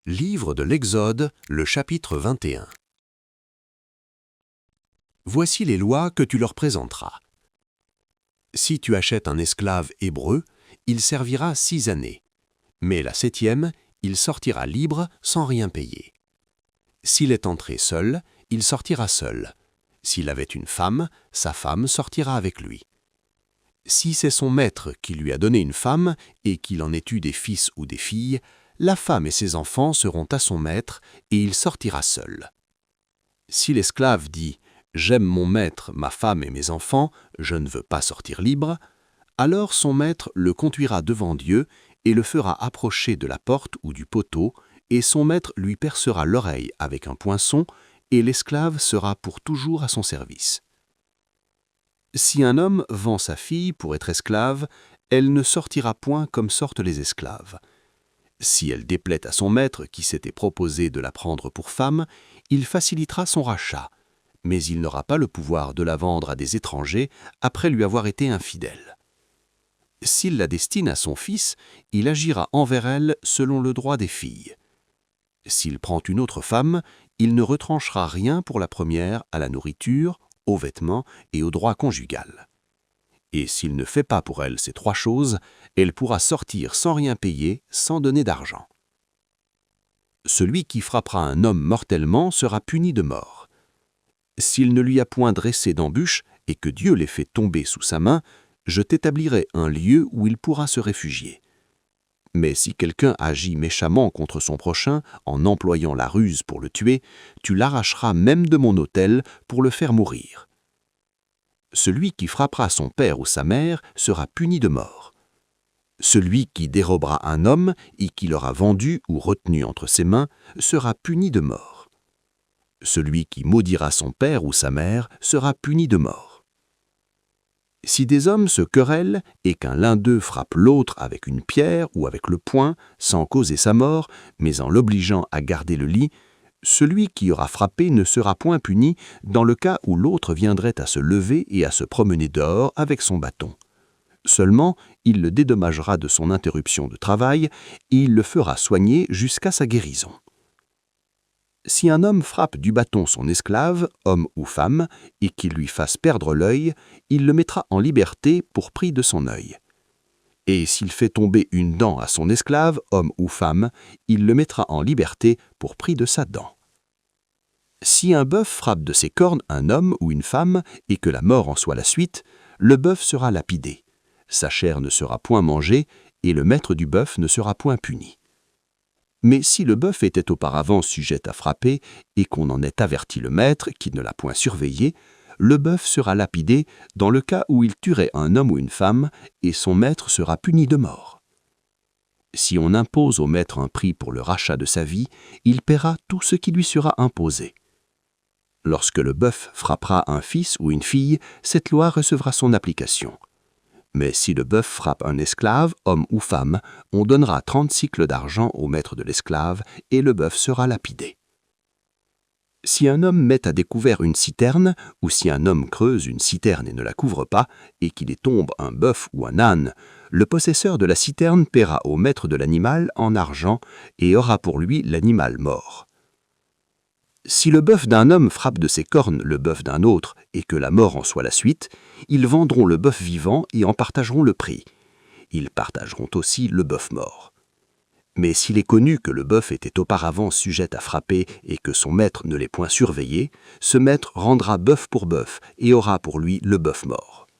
Livre de l'Exode, le chapitre 21. Voici les lois que tu leur présenteras. Si tu achètes un esclave hébreu, il servira 6 années, mais la 7e, il sortira libre sans rien payer. S'il est entré seul, il sortira seul. S'il avait une femme, sa femme sortira avec lui. Si c'est son maître qui lui a donné une femme et qu'il en ait eu des fils ou des filles, la femme et ses enfants seront à son maître et il sortira seul. Si l'esclave dit « J'aime mon maître, ma femme et mes enfants, je ne veux pas sortir libre », alors son maître le conduira devant Dieu et le fera approcher de la porte ou du poteau, et son maître lui percera l'oreille avec un poinçon, et l'esclave sera pour toujours à son service. Si un homme vend sa fille pour être esclave, elle ne sortira point comme sortent les esclaves. Si elle déplaît à son maître qui s'était proposé de la prendre pour femme, il facilitera son rachat, mais il n'aura pas le pouvoir de la vendre à des étrangers après lui avoir été infidèle. S'il la destine à son fils, il agira envers elle selon le droit des filles. S'il prend une autre femme, il ne retranchera rien pour la première à la nourriture, aux vêtements et au droit conjugal. Et s'il ne fait pas pour elle ces 3 choses, elle pourra sortir sans rien payer, sans donner d'argent. Celui qui frappera un homme mortellement sera puni de mort. S'il ne lui a point dressé d'embûche et que Dieu l'ait fait tomber sous sa main, je t'établirai un lieu où il pourra se réfugier. Mais si quelqu'un agit méchamment contre son prochain en employant la ruse pour le tuer, tu l'arracheras même de mon autel pour le faire mourir. Celui qui frappera son père ou sa mère sera puni de mort. Celui qui dérobera un homme et qui l'aura vendu ou retenu entre ses mains sera puni de mort. Celui qui maudira son père ou sa mère sera puni de mort. Si des hommes se querellent et qu'un l'un d'eux frappe l'autre avec une pierre ou avec le poing, sans causer sa mort, mais en l'obligeant à garder le lit, celui qui aura frappé ne sera point puni dans le cas où l'autre viendrait à se lever et à se promener dehors avec son bâton. Seulement, il le dédommagera de son interruption de travail et il le fera soigner jusqu'à sa guérison. Si un homme frappe du bâton son esclave, homme ou femme, et qu'il lui fasse perdre l'œil, il le mettra en liberté pour prix de son œil. Et s'il fait tomber une dent à son esclave, homme ou femme, il le mettra en liberté pour prix de sa dent. Si un bœuf frappe de ses cornes un homme ou une femme, et que la mort en soit la suite, le bœuf sera lapidé. Sa chair ne sera point mangée, et le maître du bœuf ne sera point puni. Mais si le bœuf était auparavant sujet à frapper et qu'on en ait averti le maître qui ne l'a point surveillé, le bœuf sera lapidé dans le cas où il tuerait un homme ou une femme et son maître sera puni de mort. Si on impose au maître un prix pour le rachat de sa vie, il paiera tout ce qui lui sera imposé. Lorsque le bœuf frappera un fils ou une fille, cette loi recevra son application. Mais si le bœuf frappe un esclave, homme ou femme, on donnera 30 sicles d'argent au maître de l'esclave et le bœuf sera lapidé. Si un homme met à découvert une citerne, ou si un homme creuse une citerne et ne la couvre pas, et qu'il y tombe un bœuf ou un âne, le possesseur de la citerne paiera au maître de l'animal en argent et aura pour lui l'animal mort. Si le bœuf d'un homme frappe de ses cornes le bœuf d'un autre et que la mort en soit la suite, ils vendront le bœuf vivant et en partageront le prix. Ils partageront aussi le bœuf mort. Mais s'il est connu que le bœuf était auparavant sujet à frapper et que son maître ne l'ait point surveillé, ce maître rendra bœuf pour bœuf et aura pour lui le bœuf mort.